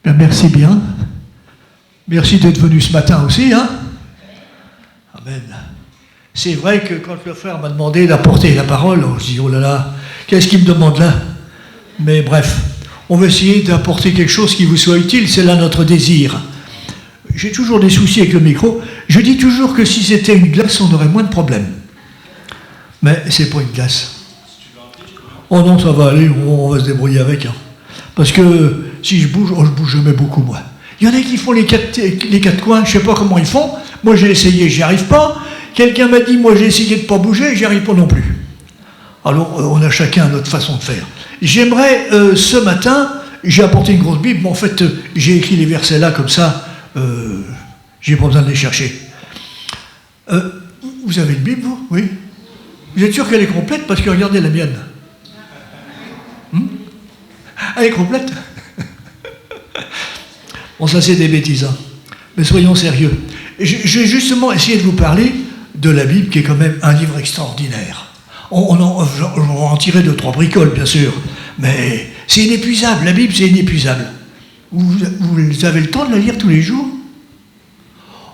Bien, merci bien. Merci d'être venu ce matin aussi, hein. Amen. C'est vrai que quand le frère m'a demandé d'apporter la parole, je dis, oh là là, qu'est-ce qu'il me demande là? Mais bref, on va essayer d'apporter quelque chose qui vous soit utile, c'est là notre désir. J'ai toujours des soucis avec le micro. Je dis toujours que si c'était une glace, on aurait moins de problèmes. Mais c'est pas une glace. Oh non, ça va aller, on va se débrouiller avec. Hein. Parce que si je bouge jamais beaucoup, moi. Il y en a qui font les quatre coins, je ne sais pas comment ils font. Moi, j'ai essayé, j'y arrive pas. Quelqu'un m'a dit, moi, j'ai essayé de ne pas bouger, j'y arrive pas non plus. Alors, on a chacun notre façon de faire. J'aimerais, ce matin, j'ai apporté une grosse Bible, mais en fait, j'ai écrit les versets là, comme ça, j'ai pas besoin de les chercher. Vous avez une Bible, vous? Oui. Vous êtes sûr qu'elle est complète? Parce que regardez la mienne. Elle est complète. Bon, ça c'est des bêtises, hein. Mais soyons sérieux. Je vais justement essayer de vous parler de la Bible, qui est quand même un livre extraordinaire. On va en tirer 2-3 bricoles, bien sûr, mais c'est inépuisable. La Bible, c'est inépuisable. Vous avez le temps de la lire tous les jours?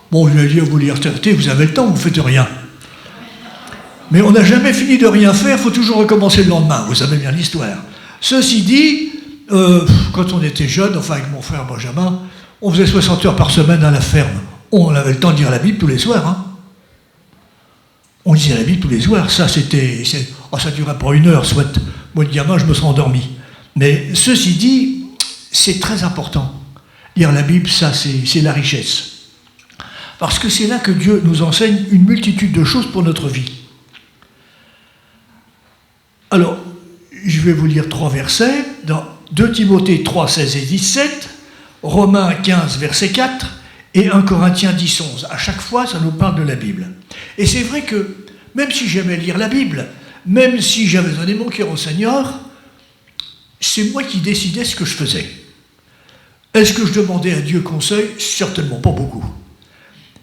Bon, je vais dire, vous lire, vous avez le temps, vous ne faites rien. Mais on n'a jamais fini de rien faire, il faut toujours recommencer le lendemain, vous savez bien l'histoire. Ceci dit, quand on était jeune, enfin avec mon frère Benjamin, on faisait 60 heures par semaine à la ferme. On avait le temps de lire la Bible tous les soirs. Hein. On lisait la Bible tous les soirs. Ça, ça durait pas 1 heure, soit. Moi, le gamin, je me serais endormi. Mais ceci dit, c'est très important. Lire la Bible, ça, c'est la richesse. Parce que c'est là que Dieu nous enseigne une multitude de choses pour notre vie. Alors, je vais vous lire 3 versets, dans 2 Timothée 3, 16 et 17, Romains 15, verset 4, et 1 Corinthiens 10, 11. À chaque fois, ça nous parle de la Bible. Et c'est vrai que, même si j'aimais lire la Bible, même si j'avais donné mon cœur au Seigneur, c'est moi qui décidais ce que je faisais. Est-ce que je demandais à Dieu conseil? Certainement pas beaucoup.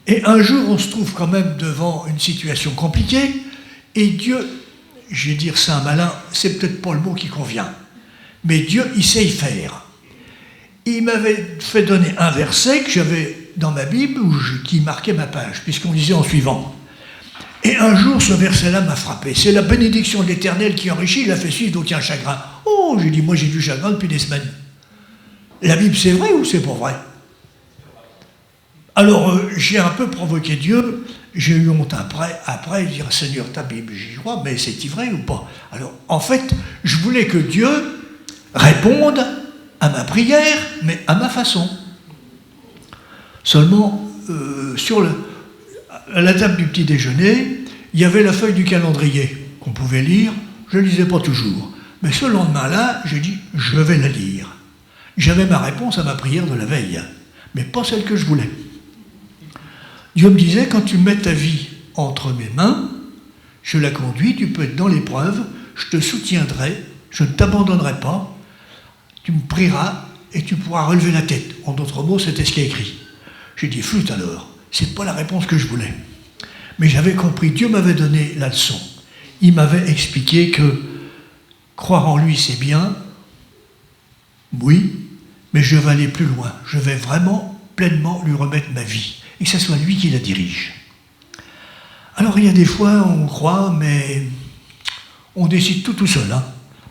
Et un jour, on se trouve quand même devant une situation compliquée, et Dieu, je vais dire ça un malin, c'est peut-être pas le mot qui convient, mais Dieu, il sait y faire. Il m'avait fait donner un verset que j'avais dans ma Bible qui marquait ma page, puisqu'on lisait en suivant. Et un jour, ce verset-là m'a frappé. C'est la bénédiction de l'Éternel qui enrichit, il a fait suivre d'aucun chagrin. Oh, j'ai dit, moi j'ai du chagrin depuis des semaines. La Bible, c'est vrai ou c'est pas vrai? Alors, j'ai un peu provoqué Dieu, j'ai eu honte après, dire, Seigneur, ta Bible, j'y crois, mais c'est-il vrai ou pas? Alors, en fait, je voulais que Dieu réponde à ma prière, mais à ma façon. Seulement, à la table du petit déjeuner, il y avait la feuille du calendrier qu'on pouvait lire, je ne lisais pas toujours. Mais ce lendemain-là, j'ai dit, je vais la lire. J'avais ma réponse à ma prière de la veille, mais pas celle que je voulais. Dieu me disait, quand tu mets ta vie entre mes mains, je la conduis, tu peux être dans l'épreuve, je te soutiendrai, je ne t'abandonnerai pas, tu me prieras et tu pourras relever la tête. En d'autres mots, c'était ce qui est écrit. J'ai dit, flûte alors, c'est pas la réponse que je voulais. Mais j'avais compris, Dieu m'avait donné la leçon. Il m'avait expliqué que croire en lui, c'est bien, oui, mais je vais aller plus loin. Je vais vraiment pleinement lui remettre ma vie. Et que ce soit lui qui la dirige. Alors il y a des fois, on croit, mais on décide tout seul. Hein.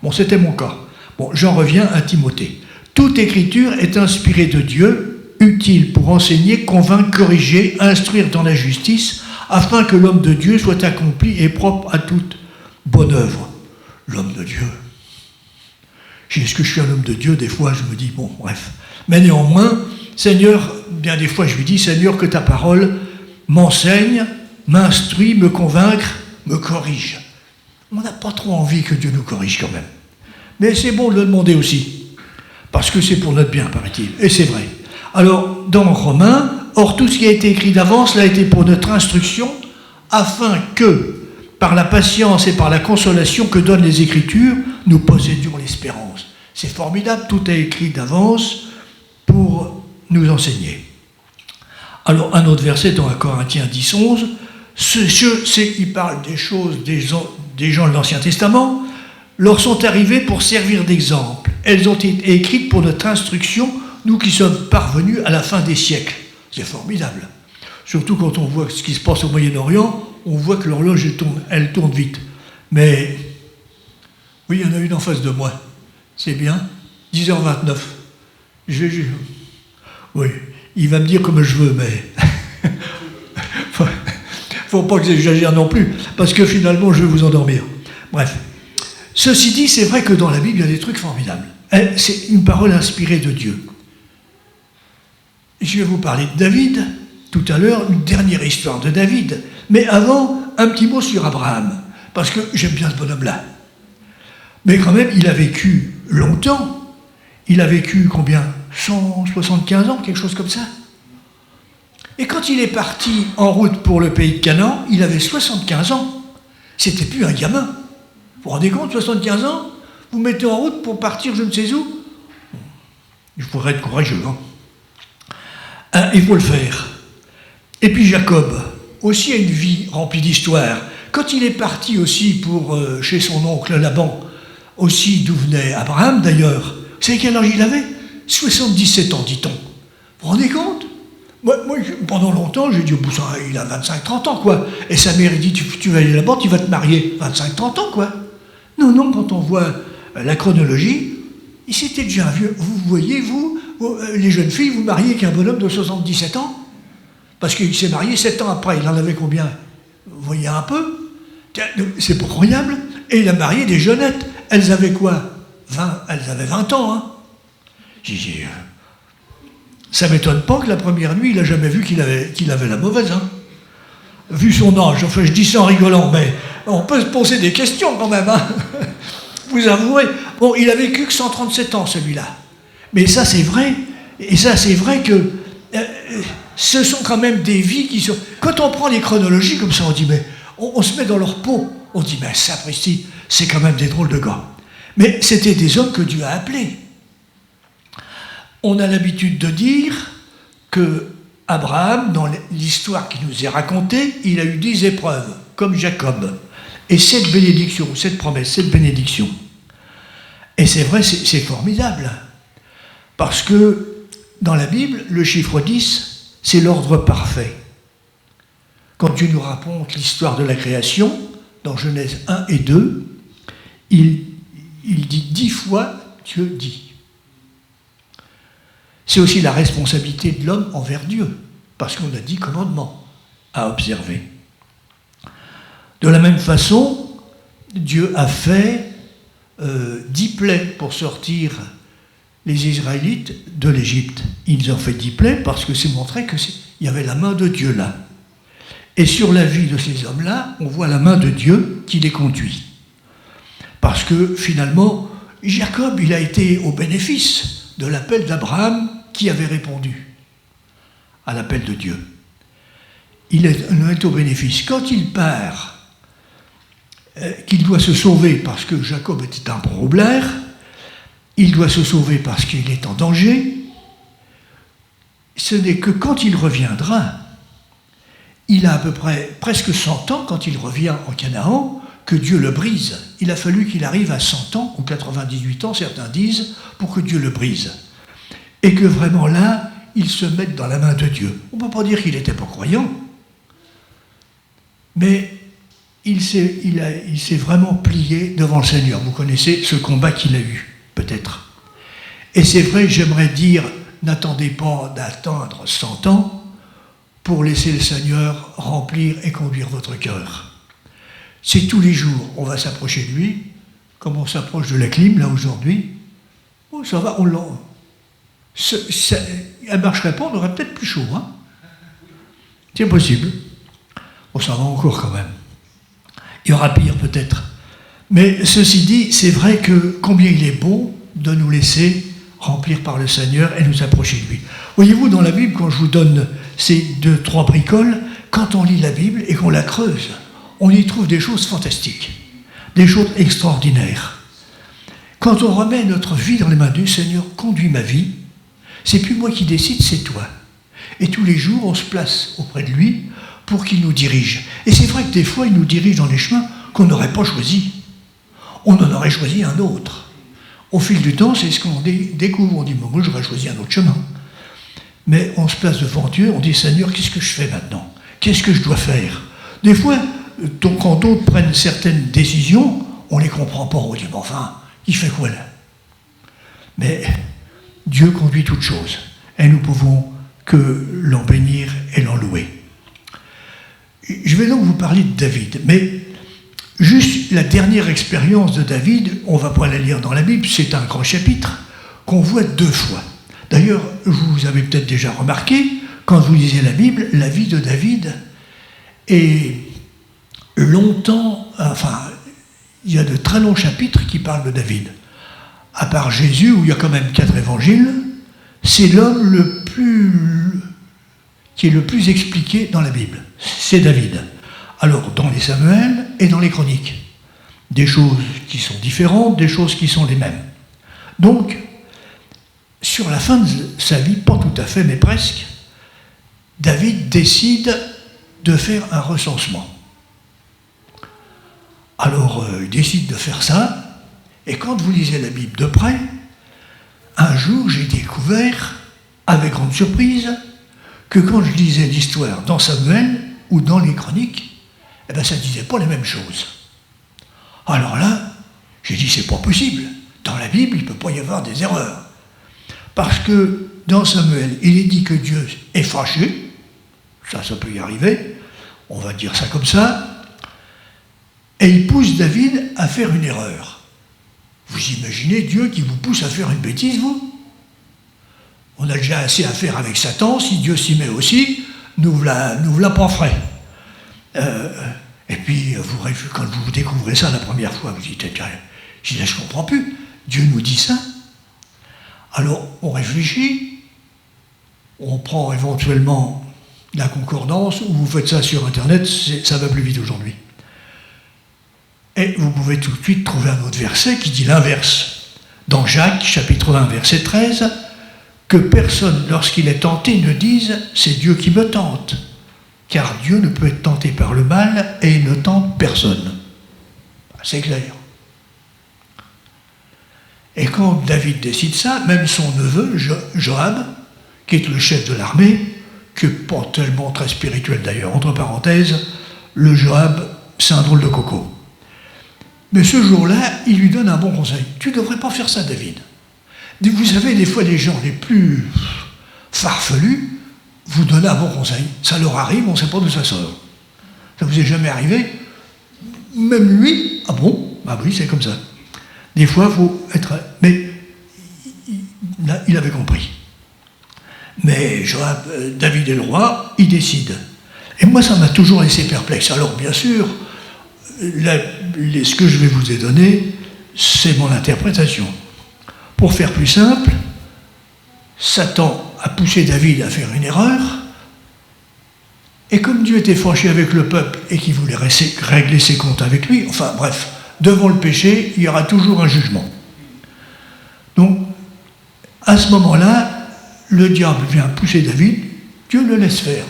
Bon, c'était mon cas. Bon, j'en reviens à Timothée. Toute écriture est inspirée de Dieu, utile pour enseigner, convaincre, corriger, instruire dans la justice, afin que l'homme de Dieu soit accompli et propre à toute bonne œuvre. L'homme de Dieu. Est-ce que je suis un homme de Dieu? Des fois, je me dis, bon, bref. Mais néanmoins, Seigneur, bien des fois je lui dis, Seigneur, que ta parole m'enseigne, m'instruit, me convaincre, me corrige. On n'a pas trop envie que Dieu nous corrige quand même. Mais c'est bon de le demander aussi, parce que c'est pour notre bien, paraît-il. Et c'est vrai. Alors, dans Romains, or tout ce qui a été écrit d'avance l'a été pour notre instruction, afin que, par la patience et par la consolation que donnent les Écritures, nous possédions l'espérance. C'est formidable, tout est écrit d'avance pour nous enseigner. Alors, un autre verset dans 1 Corinthiens 10, 11, il parle des choses des gens de l'Ancien Testament, leur sont arrivées pour servir d'exemple. Elles ont été écrites pour notre instruction, nous qui sommes parvenus à la fin des siècles. C'est formidable. Surtout quand on voit ce qui se passe au Moyen-Orient, on voit que l'horloge, elle tourne vite. Mais, oui, il y en a une en face de moi. C'est bien, 10h29. Oui, il va me dire comme je veux, mais... faut pas que j'exagère non plus, parce que finalement, je vais vous endormir. Bref. Ceci dit, c'est vrai que dans la Bible, il y a des trucs formidables. C'est une parole inspirée de Dieu. Je vais vous parler de David, tout à l'heure, une dernière histoire de David. Mais avant, un petit mot sur Abraham, parce que j'aime bien ce bonhomme-là. Mais quand même, il a vécu longtemps. Il a vécu combien ? 175 ans, quelque chose comme ça. Et quand il est parti en route pour le pays de Canaan, il avait 75 ans. C'était plus un gamin. Vous vous rendez compte, 75 ans, vous mettez en route pour partir je ne sais où. Il faudrait être courageux, hein. Il faut le faire. Et puis Jacob, aussi a une vie remplie d'histoire. Quand il est parti aussi pour chez son oncle Laban, aussi d'où venait Abraham d'ailleurs, vous savez quel âge il avait ? 77 ans, dit-on. Vous vous rendez compte ? Moi, pendant longtemps, j'ai dit, il a 25-30 ans, quoi. Et sa mère, elle dit, tu vas aller là-bas, tu vas te marier. 25-30 ans, quoi. Non, quand on voit la chronologie, il s'était déjà vieux. Vous voyez, vous, les jeunes filles, vous mariez avec un bonhomme de 77 ans ? Parce qu'il s'est marié 7 ans après. Il en avait combien ? Vous voyez un peu ? C'est pas croyable. Et il a marié des jeunettes. Elles avaient quoi ? Elles avaient 20 ans, hein. J'ai dit, ça m'étonne pas que la première nuit, il n'a jamais vu qu'il avait la mauvaise, hein. Vu son âge, enfin je dis ça en rigolant, mais on peut se poser des questions quand même, hein. Vous avouez. Bon, il a vécu que 137 ans, celui-là. Mais ça, c'est vrai. Et ça, c'est vrai que ce sont quand même des vies qui sont... Quand on prend les chronologies comme ça, on dit, mais on se met dans leur peau. On dit, mais sapristi, c'est quand même des drôles de gars. Mais c'était des hommes que Dieu a appelés. On a l'habitude de dire que Abraham, dans l'histoire qui nous est racontée, il a eu 10 épreuves, comme Jacob, et 7 bénédictions, 7 promesses, 7 bénédictions. Et c'est vrai, c'est formidable, parce que dans la Bible, le chiffre 10, c'est l'ordre parfait. Quand Dieu nous raconte l'histoire de la création, dans Genèse 1 et 2, il dit 10 fois Dieu dit. C'est aussi la responsabilité de l'homme envers Dieu, parce qu'on a 10 commandements à observer. De la même façon, Dieu a fait 10 plaies pour sortir les Israélites de l'Égypte. Ils ont fait 10 plaies parce que c'est montré qu'il y avait la main de Dieu là. Et sur la vie de ces hommes-là, on voit la main de Dieu qui les conduit. Parce que finalement, Jacob, il a été au bénéfice de l'appel d'Abraham qui avait répondu à l'appel de Dieu. Il est au bénéfice. Quand il part, qu'il doit se sauver parce que Jacob était un problème, il doit se sauver parce qu'il est en danger, ce n'est que quand il reviendra, il a à peu près presque 100 ans quand il revient en Canaan, que Dieu le brise. Il a fallu qu'il arrive à 100 ans, ou 98 ans, certains disent, pour que Dieu le brise. Et que vraiment là, il se mette dans la main de Dieu. On ne peut pas dire qu'il n'était pas croyant, mais il s'est vraiment plié devant le Seigneur. Vous connaissez ce combat qu'il a eu, peut-être. Et c'est vrai, j'aimerais dire, n'attendez pas d'attendre 100 ans pour laisser le Seigneur remplir et conduire votre cœur. C'est tous les jours, on va s'approcher de lui, comme on s'approche de la clim, là, aujourd'hui. Oh, ça va, elle ne marcherait pas, on aurait peut-être plus chaud, hein. C'est possible. Bon, ça va encore quand même. Il y aura pire, peut-être. Mais ceci dit, c'est vrai que combien il est bon de nous laisser remplir par le Seigneur et nous approcher de lui. Voyez-vous, dans la Bible, quand je vous donne ces 2-3 bricoles, quand on lit la Bible et qu'on la creuse, on y trouve des choses fantastiques, des choses extraordinaires. Quand on remet notre vie dans les mains du Seigneur, conduis ma vie, c'est plus moi qui décide, c'est toi. Et tous les jours, on se place auprès de lui pour qu'il nous dirige. Et c'est vrai que des fois, il nous dirige dans les chemins qu'on n'aurait pas choisis. On en aurait choisi un autre. Au fil du temps, c'est ce qu'on découvre. On dit, moi, j'aurais choisi un autre chemin. Mais on se place devant Dieu, on dit, Seigneur, qu'est-ce que je fais maintenant? Qu'est-ce que je dois faire? Des fois, quand d'autres prennent certaines décisions, on ne les comprend pas. On dit, mais enfin, il fait quoi là? Mais Dieu conduit toutes choses. Et nous pouvons que l'en bénir et l'en louer. Je vais donc vous parler de David. Mais juste la dernière expérience de David, on ne va pas la lire dans la Bible, c'est un grand chapitre qu'on voit 2 fois. D'ailleurs, vous avez peut-être déjà remarqué, quand vous lisez la Bible, la vie de David est longtemps, enfin, il y a de très longs chapitres qui parlent de David. À part Jésus, où il y a quand même 4 évangiles, c'est l'homme qui est le plus expliqué dans la Bible. C'est David. Alors, dans les Samuel et dans les Chroniques. Des choses qui sont différentes, des choses qui sont les mêmes. Donc, sur la fin de sa vie, pas tout à fait, mais presque, David décide de faire un recensement. Alors, il décide de faire ça, et quand vous lisez la Bible de près, un jour, j'ai découvert, avec grande surprise, que quand je lisais l'histoire dans Samuel ou dans les Chroniques, eh bien, ça ne disait pas les mêmes choses. Alors là, j'ai dit, c'est pas possible. Dans la Bible, il ne peut pas y avoir des erreurs. Parce que dans Samuel, il est dit que Dieu est fâché, ça peut y arriver, on va dire ça comme ça, et il pousse David à faire une erreur. Vous imaginez Dieu qui vous pousse à faire une bêtise, vous? On a déjà assez à faire avec Satan, si Dieu s'y met aussi, nous voilà pas frais. Et puis, quand vous découvrez ça la première fois, vous dites, je ne comprends plus, Dieu nous dit ça. Alors, on réfléchit, on prend éventuellement la concordance, ou vous faites ça sur Internet, ça va plus vite aujourd'hui. Et vous pouvez tout de suite trouver un autre verset qui dit l'inverse. Dans Jacques, chapitre 1, verset 13, que personne, lorsqu'il est tenté, ne dise « c'est Dieu qui me tente », car Dieu ne peut être tenté par le mal et il ne tente personne. C'est clair. Et quand David décide ça, même son neveu, Joab, qui est le chef de l'armée, qui n'est pas tellement très spirituel d'ailleurs, entre parenthèses, le Joab, c'est un drôle de coco. Mais ce jour-là, il lui donne un bon conseil. Tu ne devrais pas faire ça, David. Vous savez, des fois, les gens les plus farfelus vous donnent un bon conseil. Ça leur arrive, on ne sait pas d'où ça sort. Ça vous est jamais arrivé? Même lui, ah bon? Ah oui, c'est comme ça. Des fois, il faut être... Mais il avait compris. Mais Joab, David est le roi, il décide. Et moi, ça m'a toujours laissé perplexe. Alors, bien sûr, ce que je vais vous donner, c'est mon interprétation. Pour faire plus simple, Satan a poussé David à faire une erreur, et comme Dieu était fâché avec le peuple et qu'il voulait régler ses comptes avec lui, enfin bref, devant le péché, il y aura toujours un jugement. Donc, à ce moment-là, le diable vient pousser David, Dieu le laisse faire.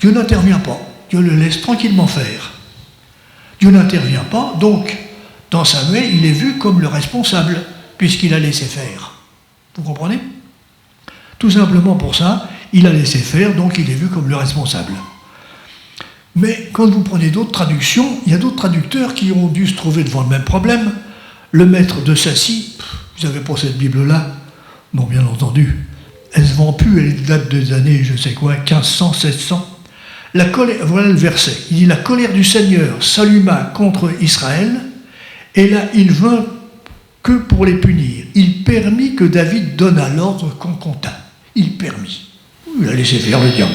Dieu n'intervient pas, Dieu le laisse tranquillement faire. Dieu n'intervient pas, donc, dans Samuel, il est vu comme le responsable, puisqu'il a laissé faire. Vous comprenez? Tout simplement pour ça, il a laissé faire, donc il est vu comme le responsable. Mais quand vous prenez d'autres traductions, il y a d'autres traducteurs qui ont dû se trouver devant le même problème. Le maître de Sassy, vous n'avez pas cette Bible-là? Non, bien entendu. Elle ne se vend plus, elle date des années, je sais quoi, 1500, 700. La colère, voilà le verset. Il dit « La colère du Seigneur s'alluma contre Israël, et là, il vint que pour les punir. Il permit que David donnât l'ordre qu'on contint. Il permit. » Il a laissé faire le diable.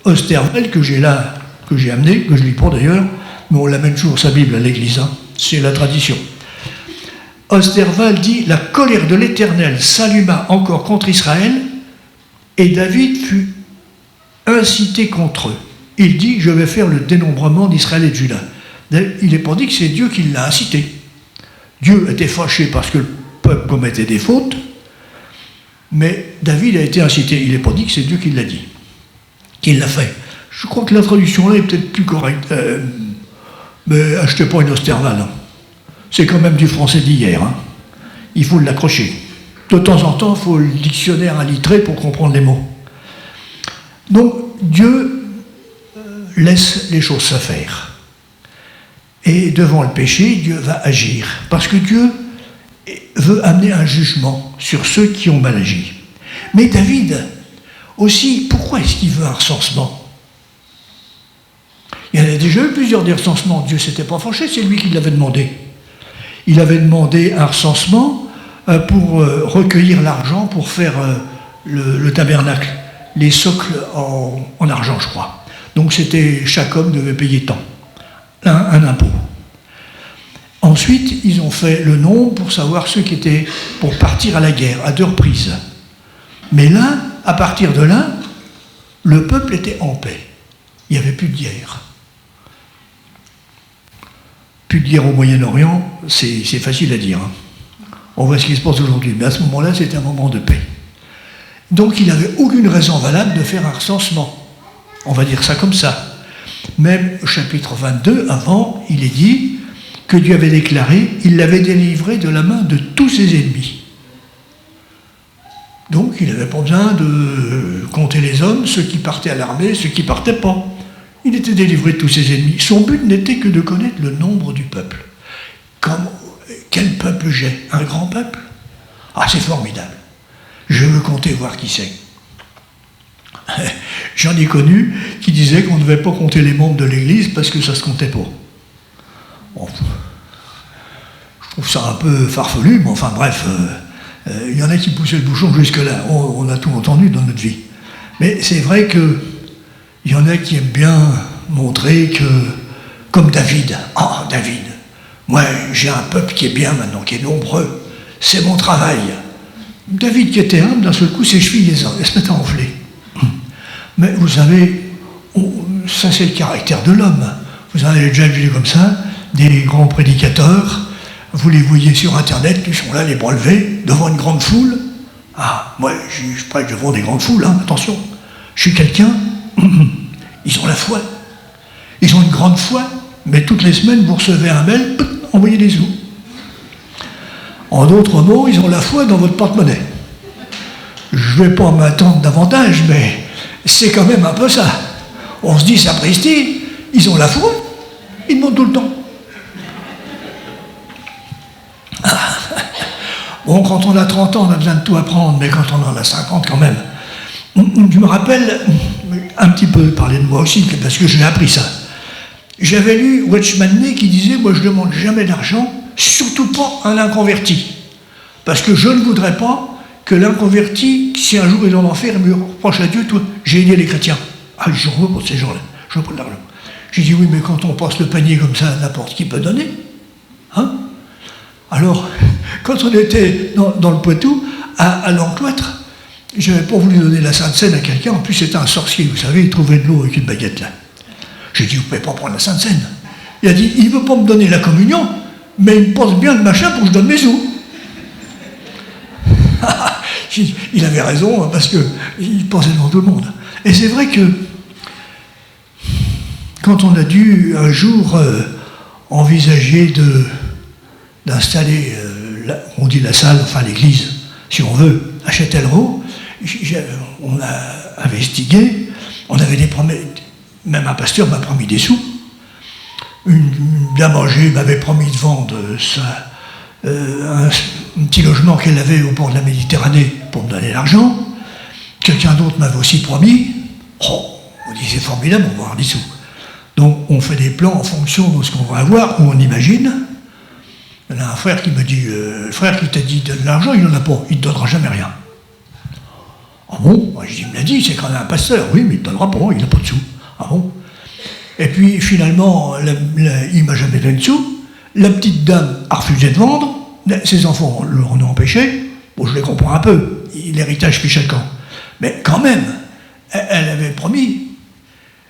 Osterwald, que j'ai là, que j'ai amené, que je ne lis pas d'ailleurs, mais on l'amène toujours sa Bible à l'église, hein. C'est la tradition. Osterwald dit « La colère de l'Éternel s'alluma encore contre Israël, et David fut incité contre eux. Il dit « Je vais faire le dénombrement d'Israël et de Juda. » Il n'est pas dit que c'est Dieu qui l'a incité. Dieu était fâché parce que le peuple commettait des fautes, mais David a été incité. Il n'est pas dit que c'est Dieu qui l'a dit, qu'il l'a fait. Je crois que la traduction là est peut-être plus correcte. Mais achetez pas une Osterwald. Hein. C'est quand même du français d'hier. Hein. il faut l'accrocher. De temps en temps, il faut le dictionnaire illettré pour comprendre les mots. Donc, Dieu laisse les choses se faire. Et devant le péché, Dieu va agir. Parce que Dieu veut amener un jugement sur ceux qui ont mal agi. Mais David, aussi, pourquoi est-ce qu'il veut un recensement? Il y en a déjà eu plusieurs des recensements. Dieu ne s'était pas fâché, c'est lui qui l'avait demandé. Il avait demandé un recensement pour recueillir l'argent pour faire le tabernacle, les socles en argent, je crois. Donc c'était, chaque homme devait payer tant, un impôt. Ensuite, ils ont fait le nombre pour savoir ceux qui étaient pour partir à la guerre, à 2 reprises. Mais là, à partir de là, le peuple était en paix. Il n'y avait plus de guerre. Plus de guerre au Moyen-Orient, c'est facile à dire. Hein. On voit ce qui se passe aujourd'hui. Mais à ce moment-là, c'était un moment de paix. Donc, il n'avait aucune raison valable de faire un recensement. On va dire ça comme ça. Même au chapitre 22, avant, il est dit que Dieu avait déclaré, il l'avait délivré de la main de tous ses ennemis. Donc, il n'avait pas besoin de compter les hommes, ceux qui partaient à l'armée, ceux qui ne partaient pas. Il était délivré de tous ses ennemis. Son but n'était que de connaître le nombre du peuple. Quel peuple j'ai? Un grand peuple? Ah, c'est formidable. Je veux compter, voir qui c'est. J'en ai connu qui disaient qu'on ne devait pas compter les membres de l'Église parce que ça ne se comptait pas. Bon, je trouve ça un peu farfelu, mais enfin bref, il y en a qui poussaient le bouchon jusque-là. On a tout entendu dans notre vie. Mais c'est vrai qu'il y en a qui aiment bien montrer que, comme David, David, moi j'ai un peuple qui est bien maintenant, qui est nombreux, c'est mon travail. David qui était humble, d'un seul coup, ses chevilles elles se mettent à enfler. Mais vous savez, ça c'est le caractère de l'homme. Vous en avez déjà vu comme ça, des grands prédicateurs, vous les voyez sur Internet, ils sont là, les bras levés, devant une grande foule. Ah, moi je prêche devant des grandes foules, hein, attention. Je suis quelqu'un, ils ont la foi. Ils ont une grande foi, mais toutes les semaines, vous recevez un mail, envoyez des sous. En d'autres mots, ils ont la foi dans votre porte-monnaie. Je ne vais pas m'attendre davantage, mais c'est quand même un peu ça. On se dit, sapristi, ils ont la foi, ils demandent tout le temps. Bon, quand on a 30 ans, on a besoin de tout apprendre, mais quand on en a 50, quand même. Je me rappelle, un petit peu parler de moi aussi, parce que je l'ai appris ça. J'avais lu Watchman Nee qui disait, moi je ne demande jamais d'argent, surtout pas à un inconverti. Parce que je ne voudrais pas que l'inconverti, si un jour il est en enfer, il me reproche à Dieu, toi, j'ai aidé les chrétiens. Ah, je veux pour ces gens-là, je veux pas de l'argent. J'ai dit, oui, mais quand on passe le panier comme ça, n'importe qui peut donner. Hein? Alors, quand on était dans le Poitou, à l'Encloître, je n'avais pas voulu donner la Sainte Seine à quelqu'un, en plus c'était un sorcier, vous savez, il trouvait de l'eau avec une baguette là. J'ai dit, vous ne pouvez pas prendre la Sainte Seine. Il a dit, il ne veut pas me donner la communion, mais il me pose bien le machin pour que je donne mes sous. Il avait raison, parce qu'il pensait devant tout le monde. Et c'est vrai que, quand on a dû un jour envisager d'installer, on dit la salle, enfin l'église, si on veut, à Châtellerault, on a investigué, on avait des promesses, même un pasteur m'a promis des sous, une dame âgée m'avait promis de vendre un petit logement qu'elle avait au bord de la Méditerranée pour me donner l'argent, quelqu'un d'autre m'avait aussi promis, on dit c'est formidable, on va avoir des sous. Donc on fait des plans en fonction de ce qu'on va avoir, ou on imagine. Il y en a un frère qui me dit, le frère qui t'a dit de l'argent, il n'en a pas, il ne te donnera jamais rien. Ah bon? Moi, je dis, il me l'a dit, c'est quand même un pasteur. Oui, mais il ne te donnera pas, il n'a pas de sous. Ah bon? Et puis finalement, il ne m'a jamais donné de sous. La petite dame a refusé de vendre. Ses enfants l'en ont empêché. Bon, je les comprends un peu. L'héritage fait chacun. Mais quand même, elle avait promis.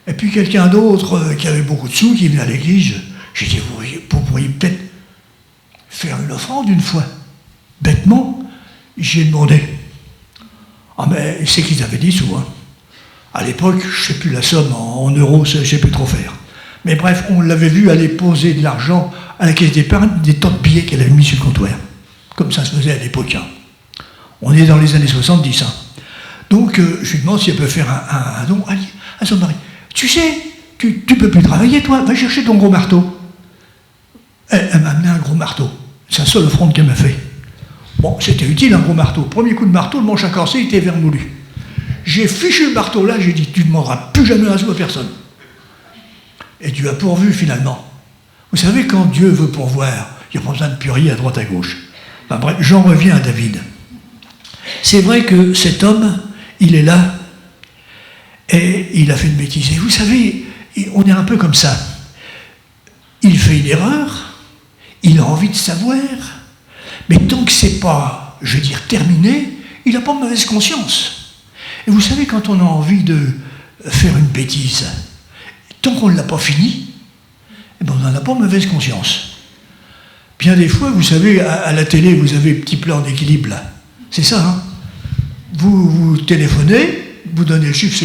Et puis quelqu'un d'autre qui avait beaucoup de sous, qui venait à l'église, j'ai dit, vous pourriez peut-être faire une offrande une fois. Bêtement, j'ai demandé. Ah mais c'est qu'ils avaient des sous. Hein. À l'époque, je ne sais plus la somme en euros, je ne sais plus trop faire. Mais bref, on l'avait vu aller poser de l'argent à la caisse d'épargne, des tas de billets qu'elle avait mis sur le comptoir. comme ça se faisait à l'époque. Hein. On est dans les années 70. Hein. Donc, je lui demande si elle peut faire un don à son mari. Tu sais, tu peux plus travailler, toi, va chercher ton gros marteau. Elle m'a amené un gros marteau. C'est la seule offrande qu'elle m'a fait. Bon, c'était utile, un gros marteau. Premier coup de marteau, le manche à corset était vermoulu. J'ai fichu le marteau là, j'ai dit, tu ne demanderas plus jamais un sou à personne. Et Dieu a pourvu, finalement. Vous savez, quand Dieu veut pourvoir, il n'y a pas besoin de purier à droite à gauche. Enfin, bref, j'en reviens à David. C'est vrai que cet homme, il est là, et il a fait une bêtise. Et vous savez, on est un peu comme ça. Il fait une erreur, il a envie de savoir, mais tant que c'est pas, je veux dire, terminé, il n'a pas de mauvaise conscience. Et vous savez, quand on a envie de faire une bêtise, tant qu'on ne l'a pas fini, eh ben on n'en a pas mauvaise conscience. Bien des fois, vous savez, à la télé, vous avez un petit plan d'équilibre là. C'est ça, hein. Vous téléphonez, vous donnez le chiffre,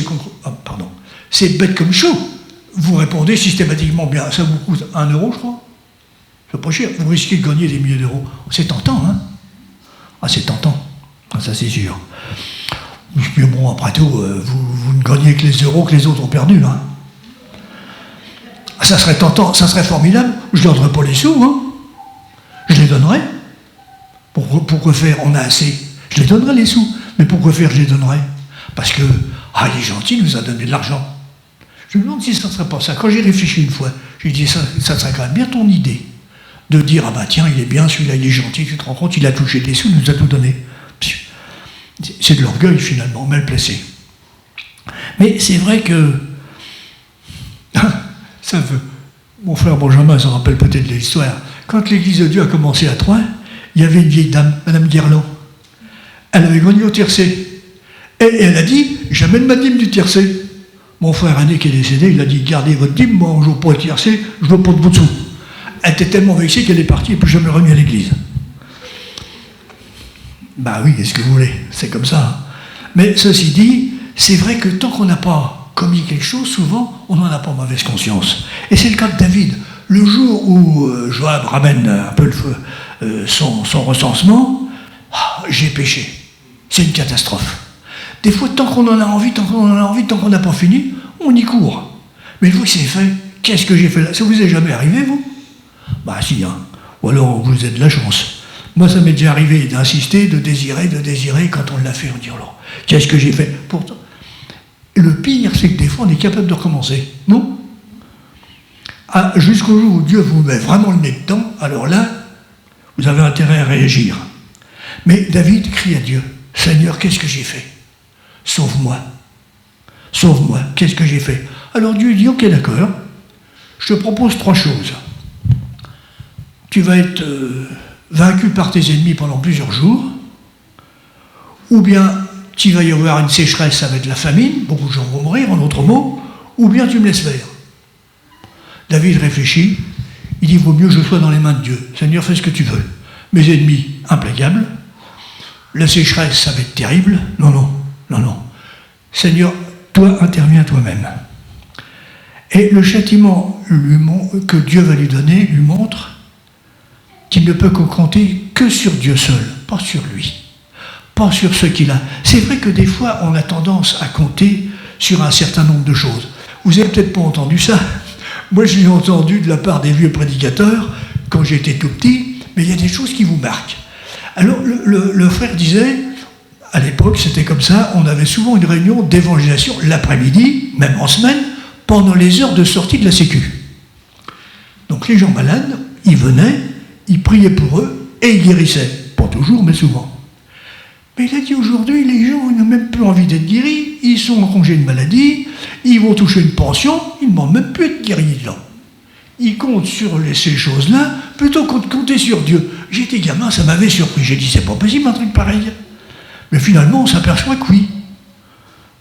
c'est bête comme chaud. Vous répondez systématiquement bien. Ça vous coûte 1 euro, je crois. C'est pas cher. Vous risquez de gagner des milliers d'euros. C'est tentant, hein. Ah, c'est tentant. Ah, ça, c'est sûr. Mais bon, après tout, vous ne gagnez que les euros que les autres ont perdus, hein. Ça serait tentant, ça serait formidable. Je ne donnerais pas les sous, hein. Je les donnerais. Pourquoi faire? On a assez. Je les donnerais les sous. Mais pourquoi faire? Je les donnerais. Parce que, il est gentil, il nous a donné de l'argent. Je me demande si ça ne serait pas ça. Quand j'ai réfléchi une fois, j'ai dit, ça serait quand même bien ton idée. De dire, tiens, il est bien, celui-là, il est gentil, tu te rends compte, il a touché des sous, il nous a tout donné. C'est de l'orgueil, finalement, mal placé. Mais c'est vrai que, ça veut. Mon frère Benjamin s'en rappelle peut-être de l'histoire. Quand l'Église de Dieu a commencé à Troyes, il y avait une vieille dame, Madame Guerlain. Elle avait gagné au tiercé. Et elle a dit, j'amène ma dîme du tiercé. Mon frère aîné qui est décédé, il a dit, gardez votre dîme, moi je ne veux pas le tiercé, je ne veux pas de votre sous. Elle était tellement vexée qu'elle est partie et plus jamais revenue à l'église. Oui, qu'est-ce que vous voulez? C'est comme ça. Hein. Mais ceci dit, c'est vrai que tant qu'on n'a pas commis quelque chose, souvent, on n'en a pas mauvaise conscience. Et c'est le cas de David. Le jour où Joab ramène un peu son recensement, j'ai péché. C'est une catastrophe. Des fois, tant qu'on en a envie, tant qu'on n'a pas fini, on y court. Mais une fois que c'est fait, qu'est-ce que j'ai fait là? Ça vous est jamais arrivé, vous? Si, hein. Ou alors vous avez de la chance. Moi, ça m'est déjà arrivé d'insister, de désirer. Quand on l'a fait, on dit, alors, qu'est-ce que j'ai fait? Pourtant, le pire, c'est que des fois, on est capable de recommencer. Non? Jusqu'au jour où Dieu vous met vraiment le nez dedans, alors là, vous avez intérêt à réagir. Mais David crie à Dieu, Seigneur, qu'est-ce que j'ai fait? Sauve-moi. Sauve-moi. Qu'est-ce que j'ai fait? Alors Dieu dit, ok, d'accord, je te propose 3 choses. Tu vas être vaincu par tes ennemis pendant plusieurs jours, ou bien tu vas y avoir une sécheresse, ça va être la famine, beaucoup de gens vont mourir, en d'autres mots, ou bien tu me laisses faire. David réfléchit, il dit, vaut mieux que je sois dans les mains de Dieu. Seigneur, fais ce que tu veux. Mes ennemis, implacables. La sécheresse, ça va être terrible. Non. Seigneur, toi, interviens toi-même. Et le châtiment que Dieu va lui donner lui montre qu'il ne peut compter que sur Dieu seul, pas sur lui, pas sur ce qu'il a. C'est vrai que des fois, on a tendance à compter sur un certain nombre de choses. Vous n'avez peut-être pas entendu ça. Moi, je l'ai entendu de la part des vieux prédicateurs quand j'étais tout petit, mais il y a des choses qui vous marquent. Alors, le frère disait, à l'époque, c'était comme ça, on avait souvent une réunion d'évangélisation l'après-midi, même en semaine, pendant les heures de sortie de la Sécu. Donc les gens malades, ils venaient, ils priaient pour eux et ils guérissaient. Pas toujours, mais souvent. Mais il a dit aujourd'hui, les gens n'ont même plus envie d'être guéris, ils sont en congé de maladie, ils vont toucher une pension, ils ne demandent même plus d'être guéris dedans. Ils comptent sur ces choses-là plutôt que de compter sur Dieu. J'étais gamin, ça m'avait surpris. J'ai dit, c'est pas possible un truc pareil. Mais finalement, on s'aperçoit que oui.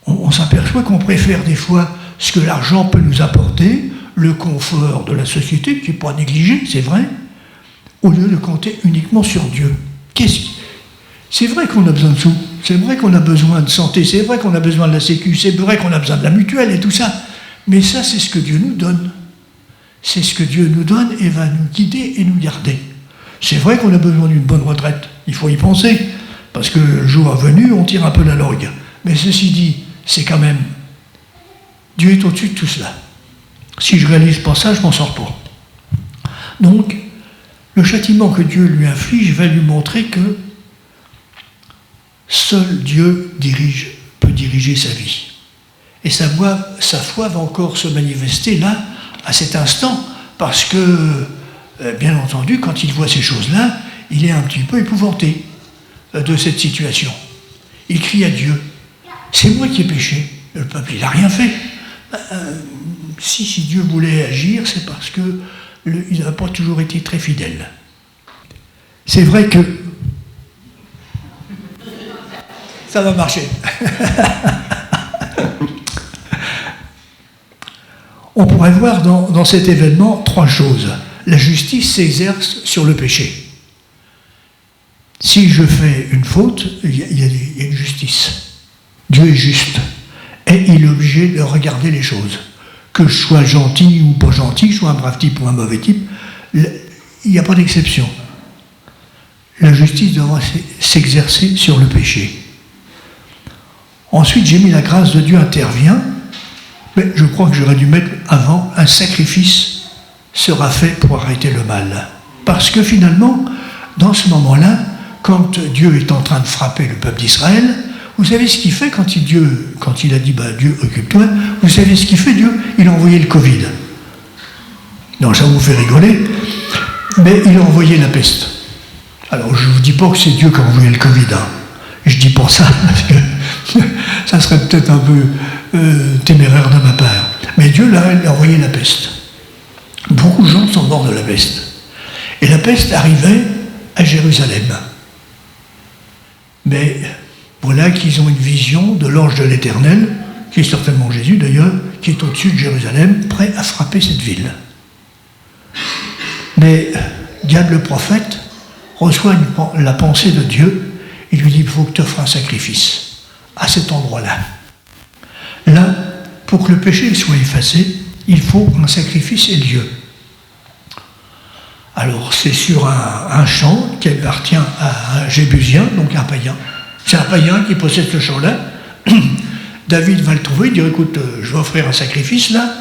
On s'aperçoit qu'on préfère des fois ce que l'argent peut nous apporter, le confort de la société, qui n'est pas négligé, c'est vrai, au lieu de compter uniquement sur Dieu. C'est vrai qu'on a besoin de sous, c'est vrai qu'on a besoin de santé, c'est vrai qu'on a besoin de la sécu, c'est vrai qu'on a besoin de la mutuelle et tout ça. Mais ça, c'est ce que Dieu nous donne. C'est ce que Dieu nous donne et va nous guider et nous garder. C'est vrai qu'on a besoin d'une bonne retraite, il faut y penser, parce que le jour venu, on tire un peu la langue. Mais ceci dit, c'est quand même, Dieu est au-dessus de tout cela. Si je ne réalise pas ça, je m'en sors pas. Donc, le châtiment que Dieu lui inflige va lui montrer que seul Dieu peut diriger sa vie. Et sa foi va encore se manifester là, à cet instant, parce que, bien entendu, quand il voit ces choses-là, il est un petit peu épouvanté de cette situation. Il crie à Dieu, « C'est moi qui ai péché. » Le peuple, il n'a rien fait. Si Dieu voulait agir, c'est parce qu'il n'a pas toujours été très fidèle. C'est vrai que ça va marcher. On pourrait voir dans cet événement 3 choses. La justice s'exerce sur le péché. Si je fais une faute, il y a une justice. Dieu est juste. Et il est obligé de regarder les choses. Que je sois gentil ou pas gentil, que je sois un brave type ou un mauvais type, il n'y a pas d'exception. La justice devra s'exercer sur le péché. Ensuite, j'ai mis la grâce de Dieu intervient, mais je crois que j'aurais dû mettre avant un sacrifice sera fait pour arrêter le mal. Parce que finalement, dans ce moment-là, quand Dieu est en train de frapper le peuple d'Israël, vous savez ce qu'il fait quand il a dit Dieu, occupe-toi, vous savez ce qu'il fait Dieu? Il a envoyé le Covid. Non, ça vous fait rigoler, mais il a envoyé la peste. Alors je ne vous dis pas que c'est Dieu qui a envoyé le Covid. Hein. Je ne dis pas ça, parce que ça serait peut-être un peu téméraire de ma part. Mais Dieu il a envoyé la peste. Beaucoup de gens sont morts de la peste. Et la peste arrivait à Jérusalem. Mais voilà qu'ils ont une vision de l'ange de l'Éternel, qui est certainement Jésus d'ailleurs, qui est au-dessus de Jérusalem, prêt à frapper cette ville. Mais Gad le prophète reçoit la pensée de Dieu, il lui dit, il faut que tu offres un sacrifice à cet endroit-là. Là, pour que le péché soit effacé, il faut un sacrifice et Dieu. Alors, c'est sur un champ qui appartient à un Jébusien, donc un païen. C'est un païen qui possède ce champ-là. David va le trouver, il dit, écoute, je vais offrir un sacrifice là,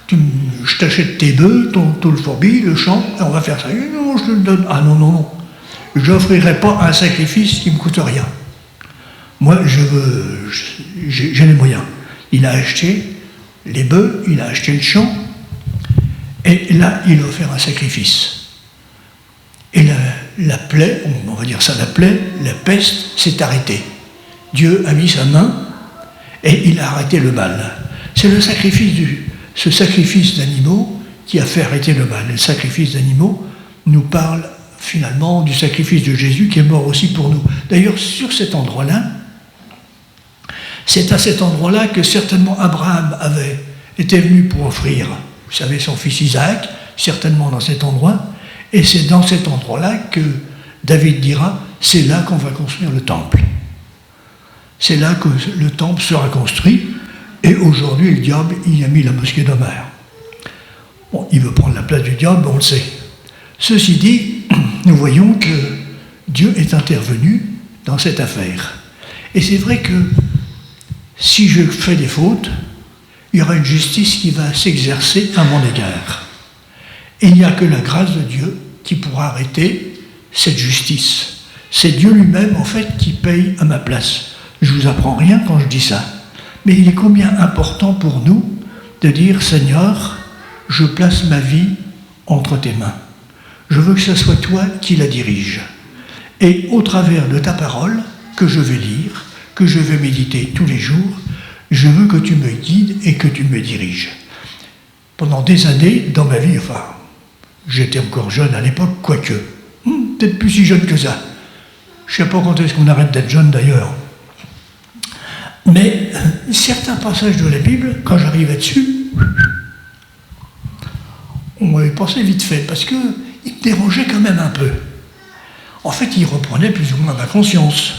je t'achète tes bœufs, tout le fourbi, le champ, et on va faire ça. Non, je te le donne. Ah non. Je n'offrirai pas un sacrifice qui ne me coûte rien. Moi, j'ai les moyens. Il a acheté les bœufs, il a acheté le champ, et là, il a offert un sacrifice. Et la plaie, on va dire ça, la peste s'est arrêtée. Dieu a mis sa main et il a arrêté le mal. C'est ce sacrifice d'animaux qui a fait arrêter le mal. Le sacrifice d'animaux nous parle finalement du sacrifice de Jésus qui est mort aussi pour nous. D'ailleurs, sur cet endroit-là, c'est à cet endroit-là que certainement Abraham avait été venu pour offrir, vous savez, son fils Isaac, certainement dans cet endroit. Et c'est dans cet endroit-là que David dira, c'est là qu'on va construire le temple. C'est là que le temple sera construit, et aujourd'hui, le diable, il a mis la mosquée d'Omer. Bon, il veut prendre la place du diable, on le sait. Ceci dit, nous voyons que Dieu est intervenu dans cette affaire. Et c'est vrai que si je fais des fautes, il y aura une justice qui va s'exercer à mon égard. Et il n'y a que la grâce de Dieu qui pourra arrêter cette justice. C'est Dieu lui-même, en fait, qui paye à ma place. Je ne vous apprends rien quand je dis ça. Mais il est combien important pour nous de dire, Seigneur, je place ma vie entre tes mains. Je veux que ce soit toi qui la dirige. Et au travers de ta parole, que je vais lire, que je vais méditer tous les jours, je veux que tu me guides et que tu me diriges. Pendant des années, dans ma vie, enfin, j'étais encore jeune à l'époque, quoique, peut-être plus si jeune que ça. Je ne sais pas quand est-ce qu'on arrête d'être jeune d'ailleurs. Mais certains passages de la Bible, quand j'arrivais dessus, on m'avait pensé vite fait, parce qu'ils me dérangeaient quand même un peu. En fait, ils reprenaient plus ou moins ma conscience.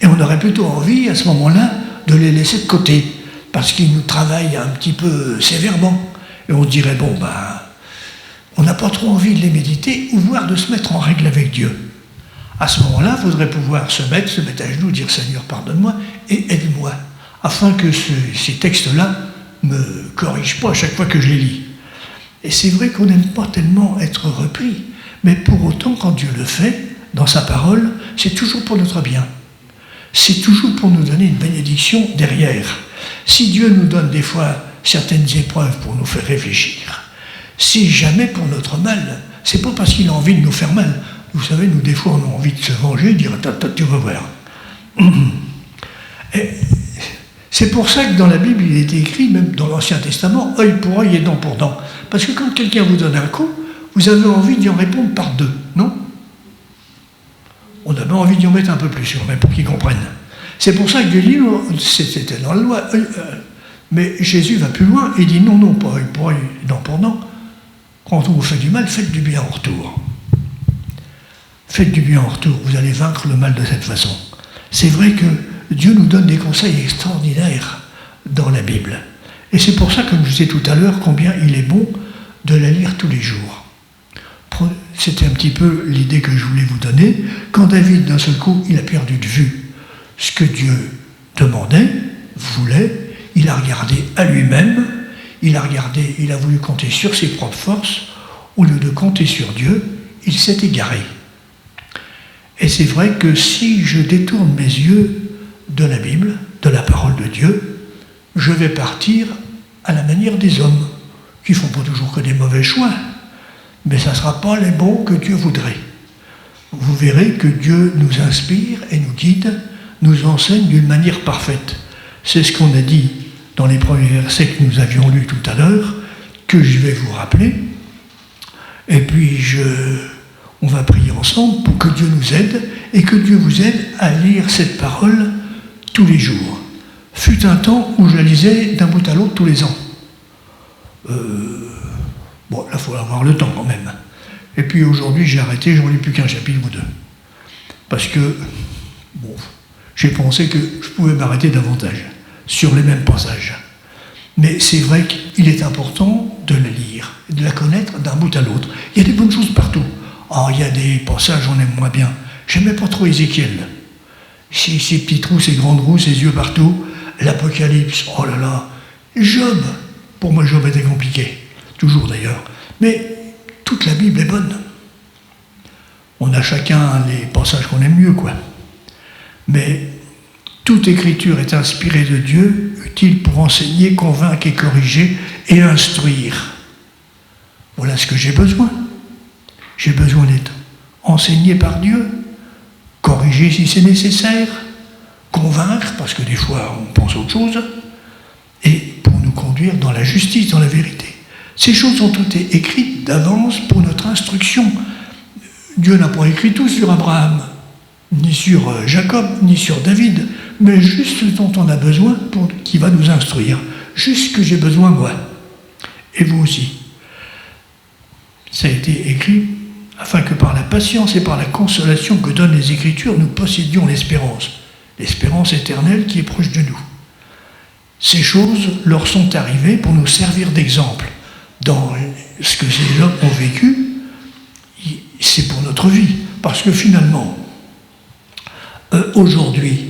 Et on aurait plutôt envie, à ce moment-là, de les laisser de côté, parce qu'ils nous travaillent un petit peu sévèrement. Et on se dirait, bon, on n'a pas trop envie de les méditer ou voire de se mettre en règle avec Dieu. À ce moment-là, il faudrait pouvoir se mettre à genoux, dire Seigneur, pardonne-moi et aide-moi, afin que ces textes-là ne me corrigent pas à chaque fois que je les lis. Et c'est vrai qu'on n'aime pas tellement être repris, mais pour autant, quand Dieu le fait, dans sa parole, c'est toujours pour notre bien. C'est toujours pour nous donner une bénédiction derrière. Si Dieu nous donne des fois certaines épreuves pour nous faire réfléchir, c'est jamais pour notre mal. C'est pas parce qu'il a envie de nous faire mal. Vous savez, nous, des fois, on a envie de se venger, de dire « tu vas voir ». C'est pour ça que dans la Bible, il est écrit, même dans l'Ancien Testament, œil pour œil et dent pour dent. Parce que quand quelqu'un vous donne un coup, vous avez envie d'y en répondre par deux, non? On avait envie d'y en mettre un peu plus sûr, même pour qu'ils comprennent. C'est pour ça que Dieu dit, c'était dans la loi, mais Jésus va plus loin et dit non, pas œil pour œil, dent pour dent. Quand on vous fait du mal, faites du bien en retour. Faites du bien en retour, vous allez vaincre le mal de cette façon. C'est vrai que Dieu nous donne des conseils extraordinaires dans la Bible. Et c'est pour ça, comme je disais tout à l'heure, combien il est bon de la lire tous les jours. C'était un petit peu l'idée que je voulais vous donner. Quand David, d'un seul coup, il a perdu de vue ce que Dieu demandait, voulait, il a regardé à lui-même, il a voulu compter sur ses propres forces, au lieu de compter sur Dieu, il s'est égaré. Et c'est vrai que si je détourne mes yeux de la Bible, de la parole de Dieu, je vais partir à la manière des hommes, qui ne font pas toujours que des mauvais choix, mais ça ne sera pas les bons que Dieu voudrait. Vous verrez que Dieu nous inspire et nous guide, nous enseigne d'une manière parfaite. C'est ce qu'on a dit dans les premiers versets que nous avions lus tout à l'heure, que je vais vous rappeler. Et puis on va prier ensemble pour que Dieu nous aide et que Dieu vous aide à lire cette parole tous les jours. Fut un temps où je la lisais d'un bout à l'autre tous les ans. Bon, là, il faut avoir le temps quand même. Et puis aujourd'hui, j'ai arrêté, j'en lis plus qu'un chapitre ou deux. Parce que, bon, j'ai pensé que je pouvais m'arrêter davantage sur les mêmes passages. Mais c'est vrai qu'il est important de la lire, de la connaître d'un bout à l'autre. Il y a des bonnes choses partout. Il y a des passages, on aime moins bien. J'aimais pas trop Ézéchiel. Ses petits trous, ses grandes roues, ses yeux partout. L'Apocalypse, oh là là. Job, pour moi Job était compliqué. Toujours d'ailleurs. Mais toute la Bible est bonne. On a chacun les passages qu'on aime mieux, quoi. Mais toute écriture est inspirée de Dieu, utile pour enseigner, convaincre et corriger et instruire. Voilà ce que j'ai besoin. J'ai besoin d'être enseigné par Dieu, corriger si c'est nécessaire, convaincre, parce que des fois on pense autre chose, et pour nous conduire dans la justice, dans la vérité. Ces choses ont toutes été écrites d'avance pour notre instruction. Dieu n'a pas écrit tout sur Abraham, ni sur Jacob, ni sur David, mais juste ce dont on a besoin qui va nous instruire. Juste ce que j'ai besoin, moi. Et vous aussi. Ça a été écrit afin que par la patience et par la consolation que donnent les Écritures, nous possédions l'espérance. L'espérance éternelle qui est proche de nous. Ces choses leur sont arrivées pour nous servir d'exemple. Dans ce que ces hommes ont vécu, c'est pour notre vie. Parce que finalement, aujourd'hui,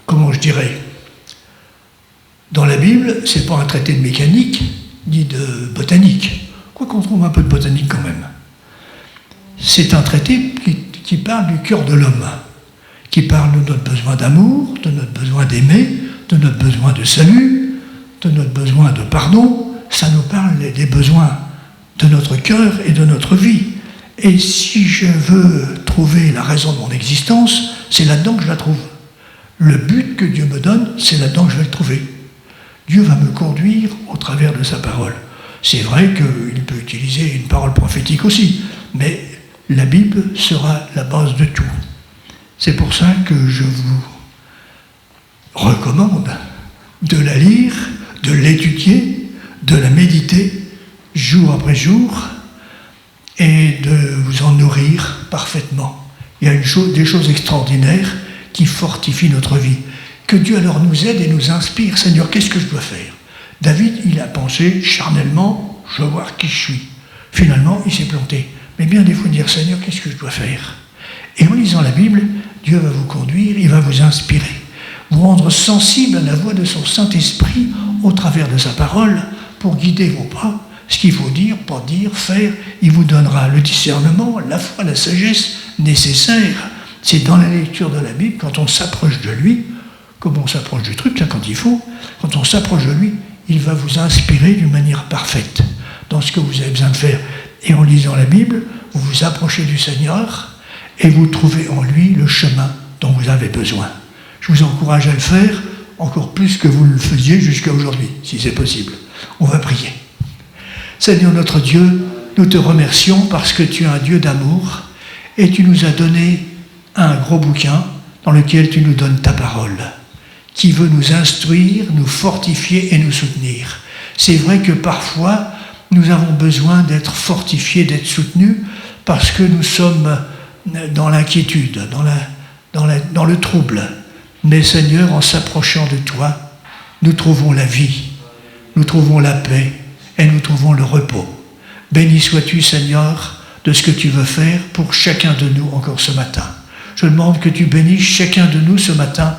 comment je dirais, dans la Bible, c'est pas un traité de mécanique, ni de botanique. Quoi qu'on trouve un peu de botanique quand même. C'est un traité qui parle du cœur de l'homme, qui parle de notre besoin d'amour, de notre besoin d'aimer, de notre besoin de salut, de notre besoin de pardon. Ça nous parle des besoins de notre cœur et de notre vie. Et si je veux trouver la raison de mon existence, c'est là-dedans que je la trouve. Le but que Dieu me donne, c'est là-dedans que je vais le trouver. Dieu va me conduire au travers de sa parole. C'est vrai qu'il peut utiliser une parole prophétique aussi, mais la Bible sera la base de tout. C'est pour ça que je vous recommande de la lire, de l'étudier, de la méditer jour après jour et de vous en nourrir parfaitement. Il y a des choses extraordinaires qui fortifient notre vie. Que Dieu alors nous aide et nous inspire. Seigneur, qu'est-ce que je dois faire? David, il a pensé charnellement, je veux voir qui je suis. Finalement, il s'est planté. Mais bien des fois, dire, Seigneur, qu'est-ce que je dois faire? Et en lisant la Bible, Dieu va vous conduire, il va vous inspirer, vous rendre sensible à la voix de son Saint-Esprit au travers de sa parole pour guider vos pas, ce qu'il faut dire, pas dire, faire. Il vous donnera le discernement, la foi, la sagesse nécessaire. C'est dans la lecture de la Bible, quand on s'approche de lui, comme on s'approche du truc, là, quand il faut, quand on s'approche de lui, il va vous inspirer d'une manière parfaite dans ce que vous avez besoin de faire. Et en lisant la Bible, vous vous approchez du Seigneur et vous trouvez en lui le chemin dont vous avez besoin. Je vous encourage à le faire encore plus que vous le faisiez jusqu'à aujourd'hui, si c'est possible. On va prier. Seigneur notre Dieu, nous te remercions parce que tu es un Dieu d'amour et tu nous as donné un gros bouquin dans lequel tu nous donnes ta parole, qui veut nous instruire, nous fortifier et nous soutenir. C'est vrai que parfois, nous avons besoin d'être fortifiés, d'être soutenus, parce que nous sommes dans l'inquiétude, dans le trouble. Mais Seigneur, en s'approchant de toi, nous trouvons la vie, nous trouvons la paix et nous trouvons le repos. Béni sois-tu, Seigneur, de ce que tu veux faire pour chacun de nous encore ce matin. Je demande que tu bénisses chacun de nous ce matin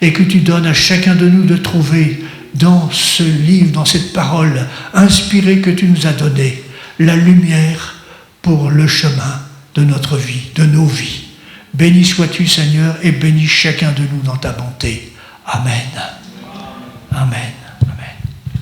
et que tu donnes à chacun de nous de trouver dans ce livre, dans cette parole inspirée que tu nous as donnée, la lumière pour le chemin de notre vie, de nos vies. Béni sois-tu, Seigneur, et bénis chacun de nous dans ta bonté. Amen.